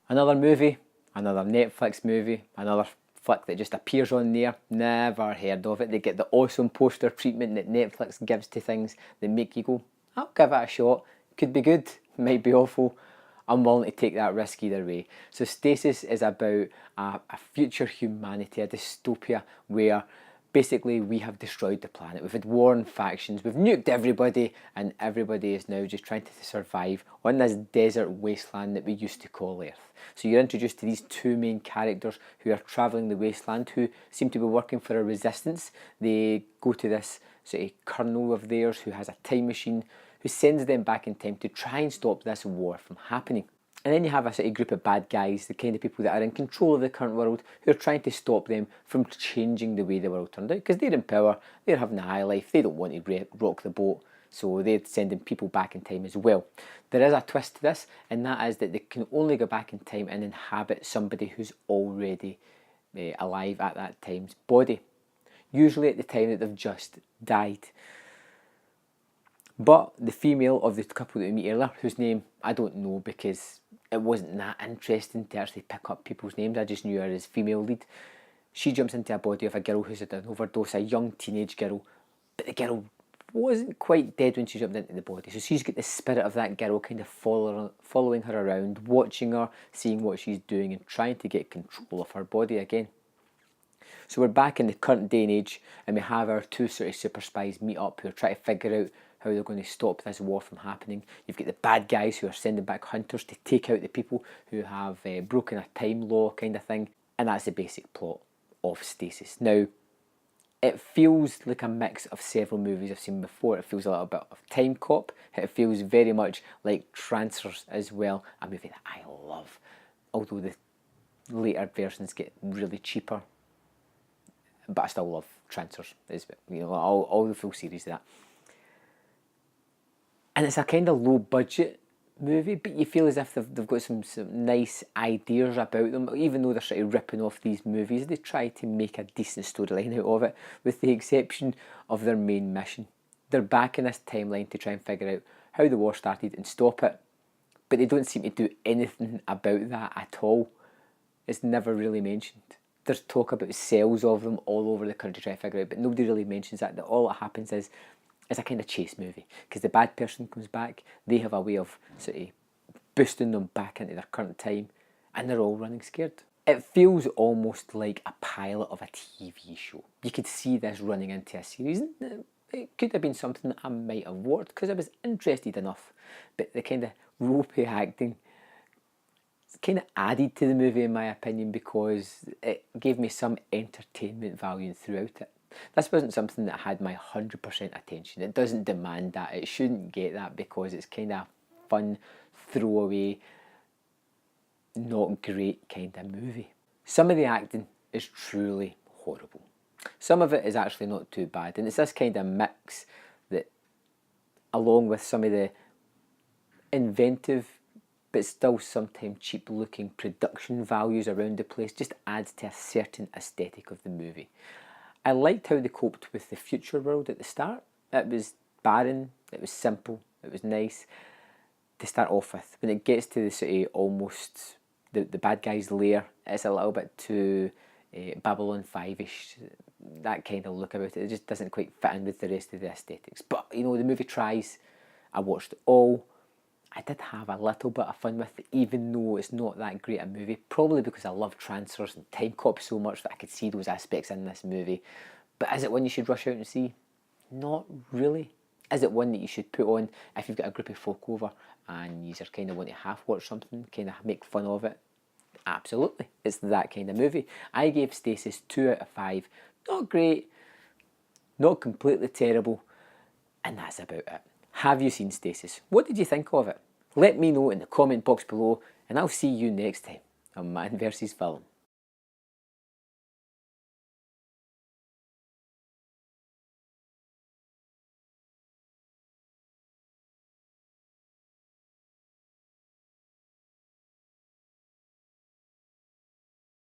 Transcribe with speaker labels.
Speaker 1: Another movie, another Netflix movie, another flick that just appears on there, never heard of it. They get the awesome poster treatment that Netflix gives to things that make you go, I'll give it a shot. Could be good, might be awful. I'm willing to take that risk either way. So Stasis is about a future humanity, a dystopia where basically we have destroyed the planet. We've had war and factions, we've nuked everybody, and everybody is now just trying to survive on this desert wasteland that we used to call Earth. So you're introduced to these two main characters who are travelling the wasteland, who seem to be working for a resistance. They go to this sort of colonel of theirs who has a time machine, who sends them back in time to try and stop this war from happening. And then you have a sort of group of bad guys, the kind of people that are in control of the current world, who are trying to stop them from changing the way the world turned out. Because they're in power, they're having a high life, they don't want to rock the boat, so they're sending people back in time as well. There is a twist to this, and that is that they can only go back in time and inhabit somebody who's already alive at that time's body. Usually at the time that they've just died. But the female of the couple that we meet earlier, whose name I don't know because it wasn't that interesting to actually pick up people's names, I just knew her as female lead. She jumps into a body of a girl who's had an overdose, a young teenage girl, but the girl wasn't quite dead when she jumped into the body. So she's got the spirit of that girl kind of following her around, watching her, seeing what she's doing and trying to get control of her body again. So we're back in the current day and age, and we have our two sort of super spies meet up who are trying to figure out how they're going to stop this war from happening. You've got the bad guys who are sending back hunters to take out the people who have broken a time law kind of thing. And that's the basic plot of Stasis. Now, it feels like a mix of several movies I've seen before. It feels a little bit of Time Cop. It feels very much like Transfers as well, a movie that I love. Although the later versions get really cheaper. But I still love Transfers. You know, all the full series of that. And it's a kind of low budget movie, but you feel as if they've got some nice ideas about them. Even though they're sort of ripping off these movies, they try to make a decent storyline out of it, with the exception of their main mission. They're back in this timeline to try and figure out how the war started and stop it, but they don't seem to do anything about that at all. It's never really mentioned. There's talk about cells of them all over the country trying to figure out, but nobody really mentions that all that happens is it's a kind of chase movie, because the bad person comes back, they have a way of sort of boosting them back into their current time, and they're all running scared. It feels almost like a pilot of a TV show. You could see this running into a series. It could have been something that I might have watched because I was interested enough, but the kind of ropey acting kind of added to the movie in my opinion, because it gave me some entertainment value throughout it. This wasn't something that had my 100% attention. It doesn't demand that. It shouldn't get that, because it's kind of fun, throwaway, not great kind of movie. Some of the acting is truly horrible. Some of it is actually not too bad, and it's this kind of mix that, along with some of the inventive but still sometimes cheap looking production values around the place, just adds to a certain aesthetic of the movie. I liked how they coped with the future world at the start. It was barren, it was simple, it was nice to start off with. When it gets to the sort of almost the bad guy's lair, it's a little bit too Babylon 5-ish, that kind of look about it. It just doesn't quite fit in with the rest of the aesthetics. But, you know, the movie tries. I watched it all. I did have a little bit of fun with it, even though it's not that great a movie. Probably because I love Transfers and Time Cop so much that I could see those aspects in this movie. But is it one you should rush out and see? Not really. Is it one that you should put on if you've got a group of folk over and you just kind of want to half watch something, kind of make fun of it? Absolutely. It's that kind of movie. I gave Stasis 2 out of 5. Not great, not completely terrible, and that's about it. Have you seen Stasis? What did you think of it? Let me know in the comment box below, and I'll see you next time on Man vs. Film.